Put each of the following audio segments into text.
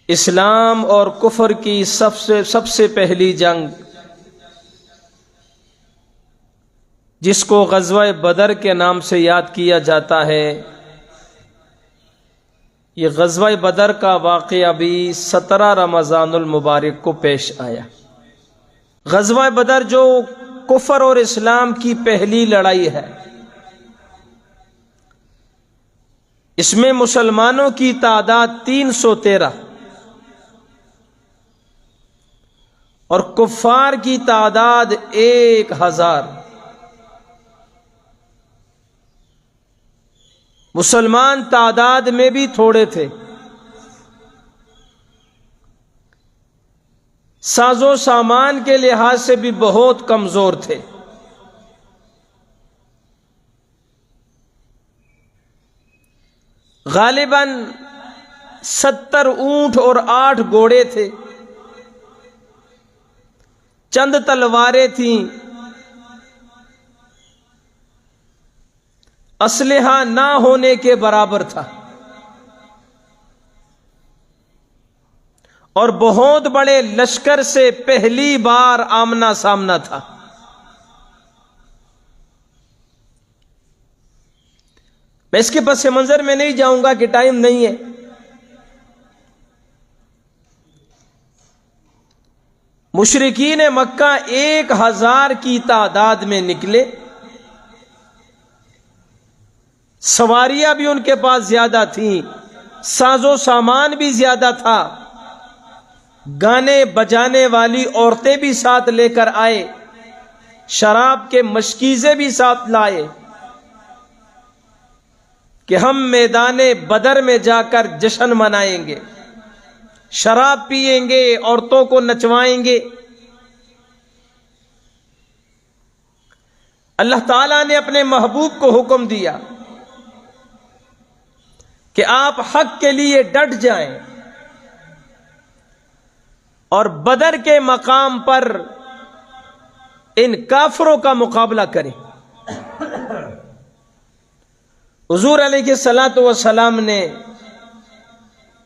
اسلام اور کفر کی سب سے پہلی جنگ، جس کو غزوہ بدر کے نام سے یاد کیا جاتا ہے، یہ غزوہ بدر کا واقعہ بھی 17 رمضان المبارک کو پیش آیا۔ غزوہ بدر جو کفر اور اسلام کی پہلی لڑائی ہے، اس میں مسلمانوں کی تعداد 313 اور کفار کی تعداد 1000۔ مسلمان تعداد میں بھی تھوڑے تھے، ساز و سامان کے لحاظ سے بھی بہت کمزور تھے۔ غالباً 70 اونٹ اور 8 گھوڑے تھے، چند تلواریں تھیں، اسلحہ نہ ہونے کے برابر تھا، اور بہت بڑے لشکر سے پہلی بار آمنا سامنا تھا۔ میں اس کے پس منظر میں نہیں جاؤں گا کہ ٹائم نہیں ہے۔ مشرکین مکہ 1000 کی تعداد میں نکلے، سواریاں بھی ان کے پاس زیادہ تھیں، ساز و سامان بھی زیادہ تھا، گانے بجانے والی عورتیں بھی ساتھ لے کر آئے، شراب کے مشکیزے بھی ساتھ لائے کہ ہم میدان بدر میں جا کر جشن منائیں گے، شراب پیئیں گے، عورتوں کو نچوائیں گے۔ اللہ تعالیٰ نے اپنے محبوب کو حکم دیا کہ آپ حق کے لیے ڈٹ جائیں اور بدر کے مقام پر ان کافروں کا مقابلہ کریں۔ حضور علیہ الصلوۃ والسلام نے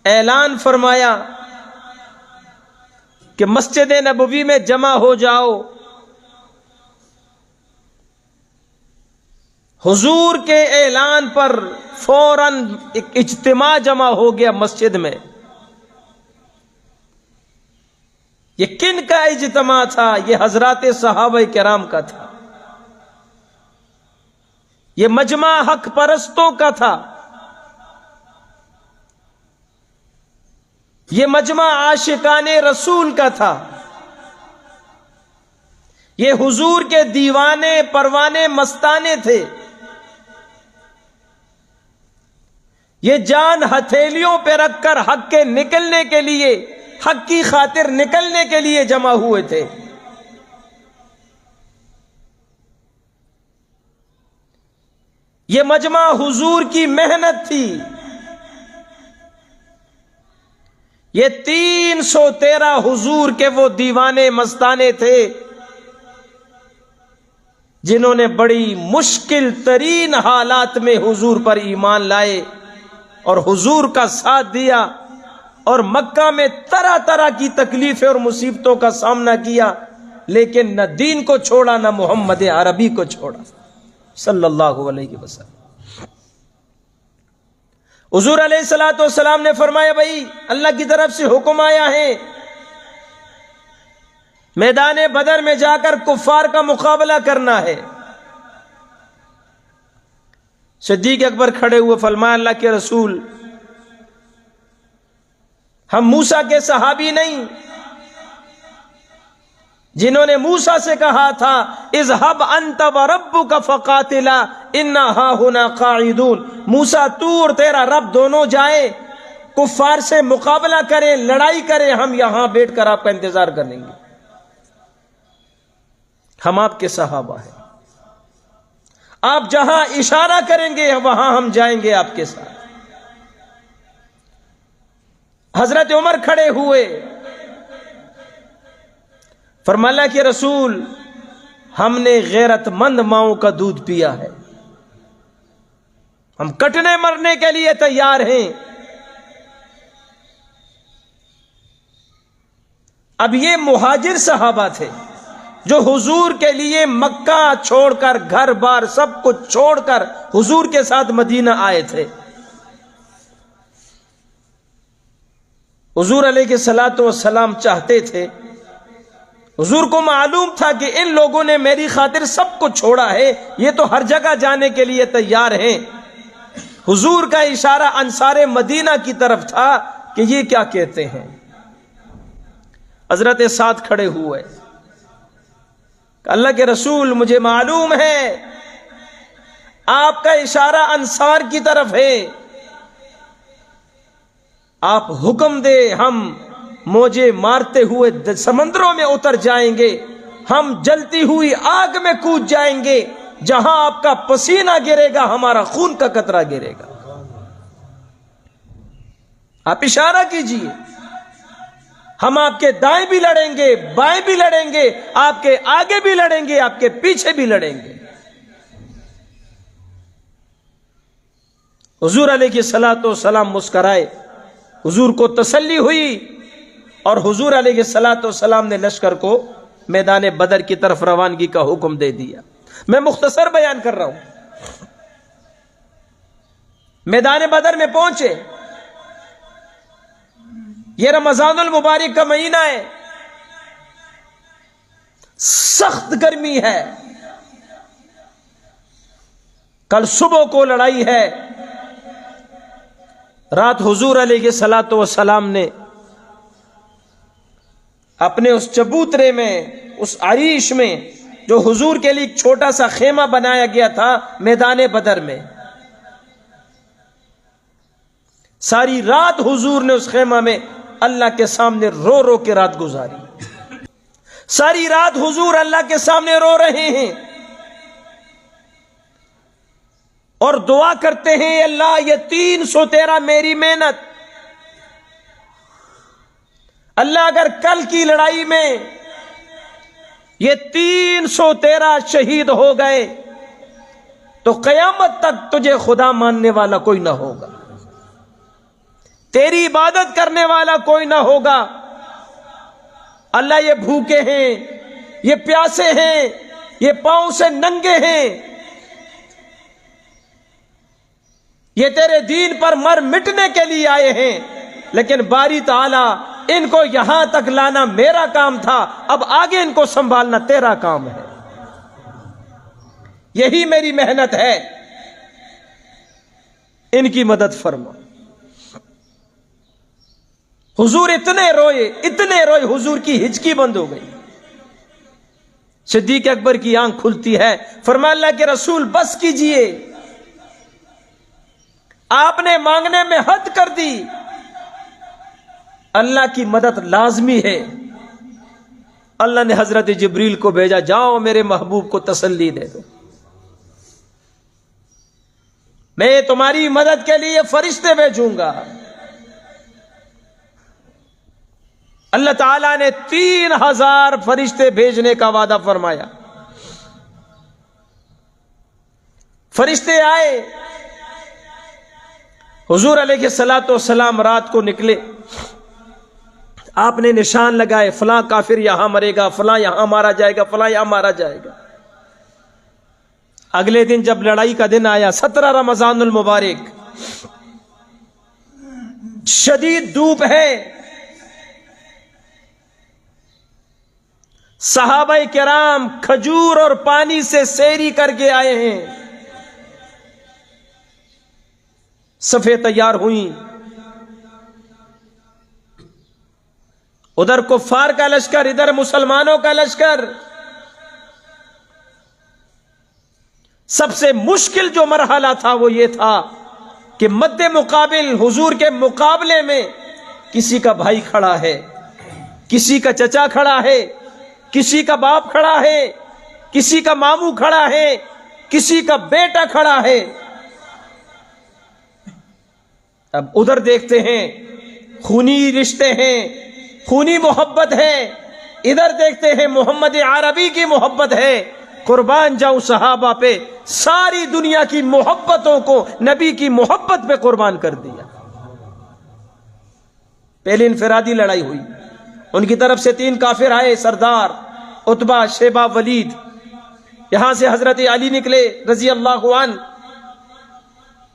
اعلان فرمایا کہ مسجد نبوی میں جمع ہو جاؤ۔ حضور کے اعلان پر فوراً ایک اجتماع جمع ہو گیا مسجد میں۔ یہ کن کا اجتماع تھا؟ یہ حضرات صحابہ کرام کا تھا، یہ مجمع حق پرستوں کا تھا، یہ مجمع عاشقان رسول کا تھا، یہ حضور کے دیوانے پروانے مستانے تھے، یہ جان ہتھیلیوں پہ رکھ کر حق کے نکلنے کے لیے، حق کی خاطر نکلنے کے لیے جمع ہوئے تھے۔ یہ مجمع حضور کی محنت تھی۔ یہ 313 حضور کے وہ دیوانے مستانے تھے جنہوں نے بڑی مشکل ترین حالات میں حضور پر ایمان لائے اور حضور کا ساتھ دیا، اور مکہ میں طرح طرح کی تکلیفیں اور مصیبتوں کا سامنا کیا، لیکن نہ دین کو چھوڑا، نہ محمد عربی کو چھوڑا صلی اللہ علیہ وسلم۔ حضور علیہ الصلوۃ والسلام نے فرمایا، بھائی اللہ کی طرف سے حکم آیا ہے، میدان بدر میں جا کر کفار کا مقابلہ کرنا ہے۔ صدیق اکبر کھڑے ہوئے، فرمایا اللہ کے رسول، ہم موسیٰ کے صحابی نہیں جنہوں نے موسیٰ سے کہا تھا اذهب انت وربک فقاتلا انا ہاہنا قاعدون، موسیٰ تو اور تیرا رب دونوں جائیں، کفار سے مقابلہ کریں، لڑائی کریں، ہم یہاں بیٹھ کر آپ کا انتظار کریں گے۔ ہم آپ کے صحابہ ہیں، آپ جہاں اشارہ کریں گے وہاں ہم جائیں گے آپ کے ساتھ۔ حضرت عمر کھڑے ہوئے، فرمایا اللہ کے رسول، ہم نے غیرت مند ماؤں کا دودھ پیا ہے، ہم کٹنے مرنے کے لیے تیار ہیں۔ اب یہ مہاجر صحابہ تھے جو حضور کے لیے مکہ چھوڑ کر، گھر بار سب کچھ چھوڑ کر حضور کے ساتھ مدینہ آئے تھے۔ حضور علیہ الصلوۃ والسلام چاہتے تھے، حضور کو معلوم تھا کہ ان لوگوں نے میری خاطر سب کچھ چھوڑا ہے، یہ تو ہر جگہ جانے کے لیے تیار ہیں۔ حضور کا اشارہ انصار مدینہ کی طرف تھا کہ یہ کیا کہتے ہیں۔ حضرت سعد کھڑے ہوئے، اللہ کے رسول مجھے معلوم ہے آپ کا اشارہ انصار کی طرف ہے، آپ حکم دے، ہم موجے مارتے ہوئے سمندروں میں اتر جائیں گے، ہم جلتی ہوئی آگ میں کود جائیں گے، جہاں آپ کا پسینہ گرے گا ہمارا خون کا قطرہ گرے گا۔ آپ اشارہ کیجئے، ہم آپ کے دائیں بھی لڑیں گے، بائیں بھی لڑیں گے، آپ کے آگے بھی لڑیں گے، آپ کے پیچھے بھی لڑیں گے۔ حضور علیہ الصلوۃ والسلام مسکرائے، حضور کو تسلی ہوئی، اور حضور علیہ الصلوۃ والسلام نے لشکر کو میدان بدر کی طرف روانگی کا حکم دے دیا۔ میں مختصر بیان کر رہا ہوں۔ میدان بدر میں پہنچے، یہ رمضان المبارک کا مہینہ ہے، سخت گرمی ہے، کل صبح کو لڑائی ہے۔ رات حضور علیہ الصلوۃ والسلام نے اپنے اس چبوترے میں، اس عریش میں جو حضور کے لیے ایک چھوٹا سا خیمہ بنایا گیا تھا میدان بدر میں، ساری رات حضور نے اس خیمہ میں اللہ کے سامنے رو رو کے رات گزاری۔ ساری رات حضور اللہ کے سامنے رو رہے ہیں اور دعا کرتے ہیں، اللہ یہ 313 میری محنت، اللہ اگر کل کی لڑائی میں یہ 313 شہید ہو گئے تو قیامت تک تجھے خدا ماننے والا کوئی نہ ہوگا، تیری عبادت کرنے والا کوئی نہ ہوگا۔ اللہ یہ بھوکے ہیں، یہ پیاسے ہیں، یہ پاؤں سے ننگے ہیں، یہ تیرے دین پر مر مٹنے کے لیے آئے ہیں، لیکن باری تعالی ان کو یہاں تک لانا میرا کام تھا، اب آگے ان کو سنبھالنا تیرا کام ہے، یہی میری محنت ہے، ان کی مدد فرما۔ حضور اتنے روئے، حضور کی ہچکی بند ہو گئی۔ صدیق اکبر کی آنکھ کھلتی ہے، فرمایا اللہ کے رسول بس کیجئے، آپ نے مانگنے میں حد کر دی، اللہ کی مدد لازمی ہے۔ اللہ نے حضرت جبریل کو بھیجا، جاؤ میرے محبوب کو تسلی دے دو، میں تمہاری مدد کے لیے فرشتے بھیجوں گا۔ اللہ تعالیٰ نے 3000 فرشتے بھیجنے کا وعدہ فرمایا۔ فرشتے آئے، حضور علیہ الصلوۃ والسلام رات کو نکلے، آپ نے نشان لگائے، فلاں کافر یہاں مرے گا، فلاں یہاں مارا جائے گا، فلاں یہاں مارا جائے گا۔ اگلے دن جب لڑائی کا دن آیا، 17 رمضان المبارک، شدید دھوپ ہے، صحابہ کرام کھجور اور پانی سے سیری کر کے آئے ہیں، صفیں تیار ہوئیں، ادھر کفار کا لشکر، ادھر مسلمانوں کا لشکر۔ سب سے مشکل جو مرحلہ تھا وہ یہ تھا کہ مد مقابل حضور کے مقابلے میں کسی کا بھائی کھڑا ہے، کسی کا چچا کھڑا ہے، کسی کا باپ کھڑا ہے، کسی کا ماموں کھڑا ہے، کسی کا بیٹا کھڑا ہے۔ اب ادھر دیکھتے ہیں خونی رشتے ہیں، خونی محبت ہے، ادھر دیکھتے ہیں محمد عربی کی محبت ہے۔ قربان جاؤں صحابہ پہ، ساری دنیا کی محبتوں کو نبی کی محبت پہ قربان کر دیا۔ پہلی انفرادی لڑائی ہوئی، ان کی طرف سے 3 کافر آئے، سردار عتبہ، شیبہ، ولید۔ یہاں سے حضرت علی نکلے رضی اللہ عنہ،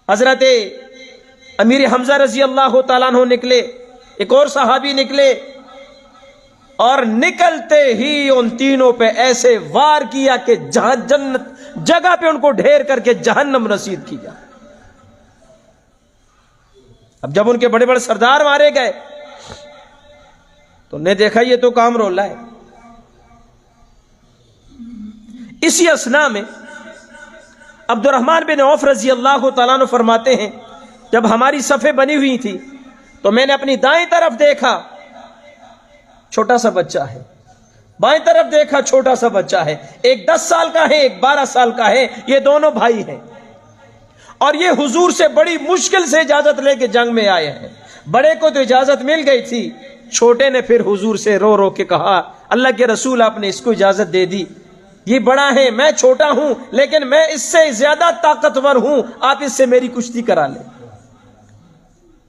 حضرت امیر حمزہ رضی اللہ تعالیٰ عنہ نکلے، ایک اور صحابی نکلے، اور نکلتے ہی ان تینوں پہ ایسے وار کیا کہ جنت جگہ پہ ان کو ڈھیر کر کے جہنم رسید کیا۔ اب جب ان کے بڑے بڑے سردار مارے گئے تو نے دیکھا یہ تو کام رولا ہے۔ اسی اثناء میں عبد الرحمن بن عوف رضی اللہ تعالیٰ عنہ فرماتے ہیں، جب ہماری صفیں بنی ہوئی تھی تو میں نے اپنی دائیں طرف دیکھا، چھوٹا سا بچہ ہے، بائیں طرف دیکھا، چھوٹا سا بچہ ہے، ایک 10 سال کا ہے، ایک 12 سال کا ہے، یہ دونوں بھائی ہیں، اور یہ حضور سے بڑی مشکل سے اجازت لے کے جنگ میں آئے ہیں۔ بڑے کو تو اجازت مل گئی تھی، چھوٹے نے پھر حضور سے رو رو کے کہا، اللہ کے رسول آپ نے اس کو اجازت دے دی، یہ بڑا ہے، میں چھوٹا ہوں، لیکن میں اس سے زیادہ طاقتور ہوں، آپ اس سے میری کشتی کرا لیں۔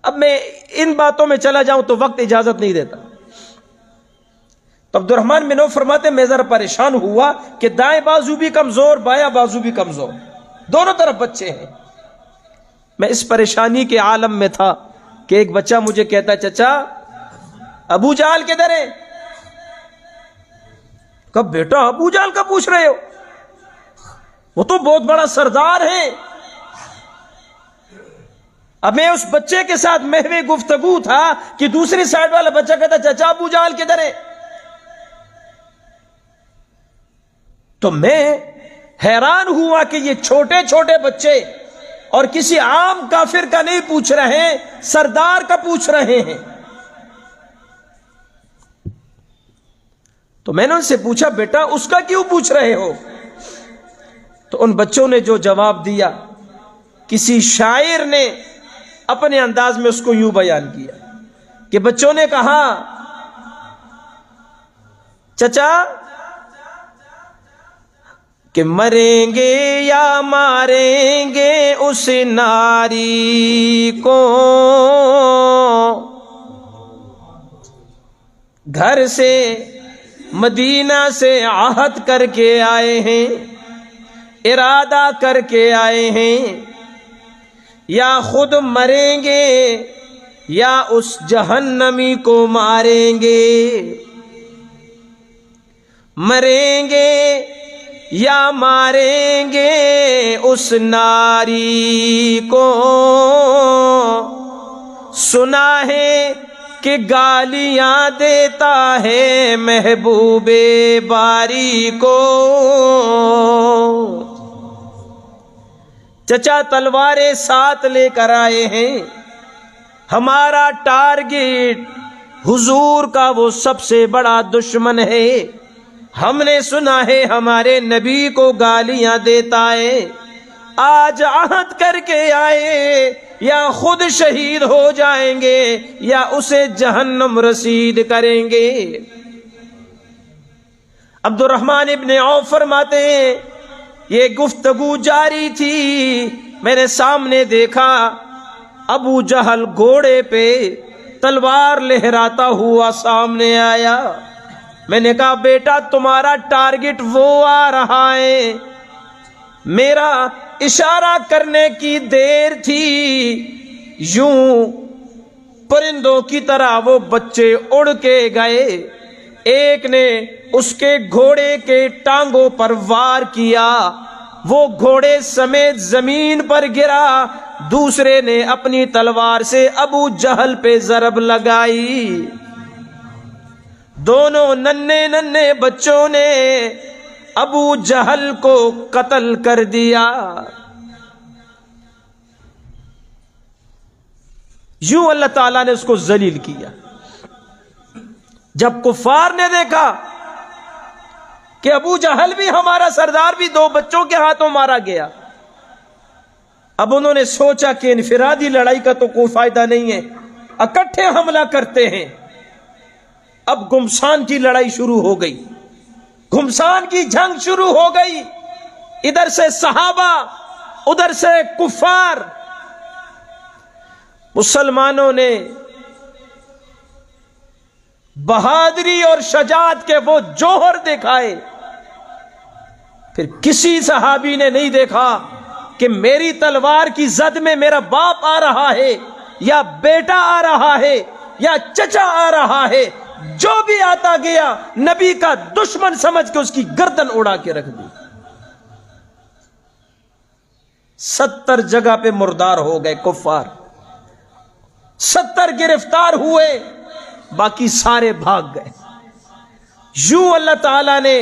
اب میں ان باتوں میں چلا جاؤں تو وقت اجازت نہیں دیتا۔ تو عبد الرحمن بن عوف فرماتے میں ذرا پریشان ہوا کہ دائیں بازو بھی کمزور، بایاں بازو بھی کمزور، دونوں طرف بچے ہیں۔ میں اس پریشانی کے عالم میں تھا کہ ایک بچہ مجھے کہتا، چچا ابو جہل کدھر ہے؟ کب بیٹا ابو جہل کا پوچھ رہے ہو؟ وہ تو بہت بڑا سردار ہے۔ اب میں اس بچے کے ساتھ محو گفتگو تھا کہ دوسری سائڈ والا بچہ کہتا، چچا ابو جہل کدھر ہے؟ تو میں حیران ہوا کہ یہ چھوٹے چھوٹے بچے اور کسی عام کافر کا نہیں پوچھ رہے ہیں، سردار کا پوچھ رہے ہیں۔ تو میں نے ان سے پوچھا، بیٹا اس کا کیوں پوچھ رہے ہو؟ تو ان بچوں نے جو جواب دیا، کسی شاعر نے اپنے انداز میں اس کو یوں بیان کیا کہ بچوں نے کہا، چچا کہ مریں گے یا ماریں گے اس ناری کو، گھر سے مدینہ سے عہد کر کے آئے ہیں، ارادہ کر کے آئے ہیں، یا خود مریں گے یا اس جہنمی کو ماریں گے، مریں گے یا ماریں گے اس ناری کو، سنا ہے کہ گالیاں دیتا ہے محبوب باری کو۔ چچا تلواریں ساتھ لے کر آئے ہیں، ہمارا ٹارگٹ حضور کا وہ سب سے بڑا دشمن ہے، ہم نے سنا ہے ہمارے نبی کو گالیاں دیتا ہے، آج عہد کر کے آئے، یا خود شہید ہو جائیں گے یا اسے جہنم رسید کریں گے۔ عبد الرحمن ابن عوف فرماتے ہیں یہ گفتگو جاری تھی، میں نے سامنے دیکھا ابو جہل گھوڑے پہ تلوار لہراتا ہوا سامنے آیا۔ میں نے کہا بیٹا تمہارا ٹارگٹ وہ آ رہا ہے، میرا اشارہ کرنے کی دیر تھی، یوں پرندوں کی طرح وہ بچے اڑ کے گئے، ایک نے اس کے گھوڑے کے ٹانگوں پر وار کیا، وہ گھوڑے سمیت زمین پر گرا، دوسرے نے اپنی تلوار سے ابو جہل پہ ضرب لگائی، دونوں ننھے ننھے بچوں نے ابو جہل کو قتل کر دیا۔ یوں اللہ تعالیٰ نے اس کو ذلیل کیا۔ جب کفار نے دیکھا کہ ابو جہل بھی ہمارا سردار بھی 2 بچوں کے ہاتھوں مارا گیا، اب انہوں نے سوچا کہ انفرادی لڑائی کا تو کوئی فائدہ نہیں ہے، اکٹھے حملہ کرتے ہیں۔ اب گمسان کی لڑائی شروع ہو گئی، گمسان کی جنگ شروع ہو گئی، ادھر سے صحابہ ادھر سے کفار۔ مسلمانوں نے بہادری اور شجاعت کے وہ جوہر دکھائے. پھر کسی صحابی نے نہیں دیکھا کہ میری تلوار کی زد میں میرا باپ آ رہا ہے یا بیٹا آ رہا ہے یا چچا آ رہا ہے. جو بھی آتا گیا نبی کا دشمن سمجھ کے اس کی گردن اڑا کے رکھ دی. 70 جگہ پہ مردار ہو گئے کفار، 70 گرفتار ہوئے، باقی سارے بھاگ گئے. یوں اللہ تعالیٰ نے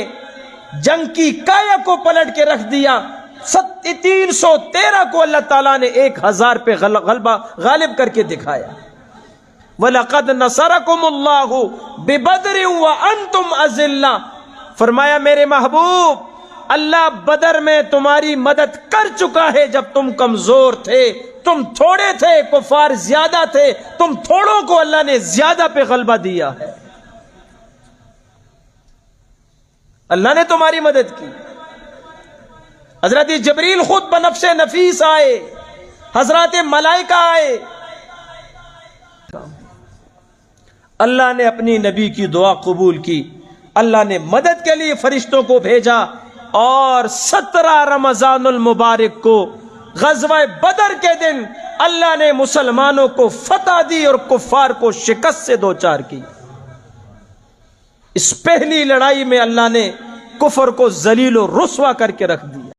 جنگ کی کایا کو پلٹ کے رکھ دیا. 313 کو اللہ تعالیٰ نے 1000 پہ غالب کر کے دکھایا. وَلَقَدْ نَصَرَكُمُ اللَّهُ بِبَدْرٍ وَأَنْتُمْ أَذِلَّةٌ، فرمایا میرے محبوب اللہ بدر میں تمہاری مدد کر چکا ہے جب تم کمزور تھے، تم تھوڑے تھے، کفار زیادہ تھے، تم تھوڑوں کو اللہ نے زیادہ پہ غلبہ دیا ہے. اللہ نے تمہاری مدد کی. حضرت جبریل خود بنفس نفیس آئے، حضرات ملائکہ آئے. اللہ نے اپنی نبی کی دعا قبول کی، اللہ نے مدد کے لیے فرشتوں کو بھیجا، اور 17 رمضان المبارک کو غزوہ بدر کے دن اللہ نے مسلمانوں کو فتح دی اور کفار کو شکست سے دوچار کی. اس پہلی لڑائی میں اللہ نے کفر کو ذلیل و رسوا کر کے رکھ دی.